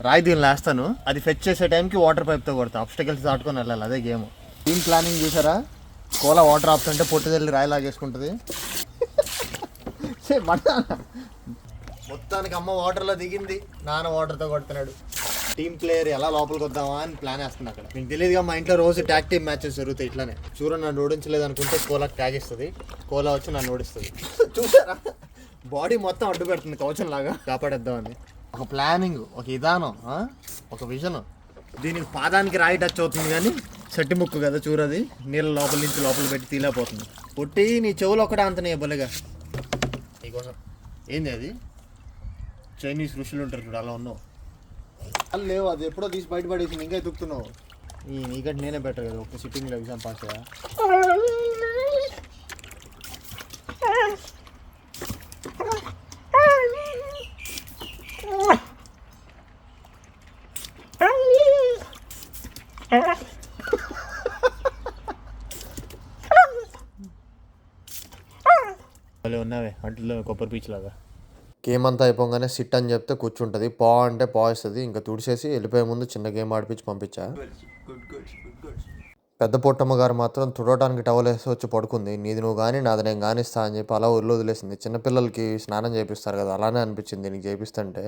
రాయి దీన్ని లేస్తాను, అది ఫెచ్ చేసే టైంకి వాటర్ పైప్తో కొడతా, ఆబ్స్టకల్స్ దాటుకొని వెళ్ళాలి, అదే గేమ్. టీమ్ ప్లానింగ్ చూసారా? కోలా వాటర్ ఆపుతుంటే పొట్టుదల్లి రాయి లాగేసుకుంటుంది. మొత్తానికి అమ్మ వాటర్లో దిగింది, నాన్న వాటర్తో కొడుతున్నాడు. టీమ్ ప్లేయర్ ఎలా లోపలికి వద్దామా అని ప్లాన్ వేస్తుంది అక్కడ. మీకు తెలియదుగా, మా ఇంట్లో రోజు ట్యాగ్ టీమ్ మ్యాచెస్ జరుగుతాయి ఇట్లానే. సూర్య నన్ను ఓడించలేదు అనుకుంటే కోలాకి ట్యాగ్ ఇస్తుంది, కోలా వచ్చి నన్ను ఓడిస్తుంది. చూసారా, బాడీ మొత్తం అడ్డు పెడుతుంది కవచం లాగా, కాపాడేద్దామని. ఒక ప్లానింగ్, ఒక విధానం, ఒక విజన్. దీనికి పాదానికి రాయి టచ్ అవుతుంది కానీ చెట్టి ముక్కు కదా చూరది, నీళ్ళ లోపల నుంచి లోపల పెట్టి తీలేకపోతుంది. పుట్టి నీ చెవులు ఒకటే అంతనే బొలగా నీకోసం. ఏంది అది? చైనీస్ ఋషులు ఉంటారు చూడు, అలా ఉన్నావు. అలా లేవు, అది ఎప్పుడో తీసి బయటపడేసి ఇంకా ఎత్తుకుతున్నావు. నీకంటే నేనే బెటర్ కదా, ఒక సిట్టింగ్లో ఎగ్జామ్ పాస్ అయ్యా. ఉన్నావే అంట్లో కొబ్బరి పీచ్ లాగా. గేమ్ అంతా అయిపోగానే సిట్ అని చెప్తే కూర్చుంటుంది, పా అంటే పా ఇస్తుంది. ఇంకా తుడిచేసి వెళ్ళిపోయే ముందు చిన్న గేమ్ ఆడిపించి పంపించా. పెద్ద పొట్టమ్మ గారు మాత్రం తుడవడానికి టవల్ వేసి వచ్చి పడుకుంది. నీది నువ్వు కానీ నాది నేను కానిస్తా అని చెప్పి అలా వదిలేసింది. చిన్నపిల్లలకి స్నానం చేపిస్తారు కదా, అలానే అనిపించింది నీకు చేపిస్తుంటే.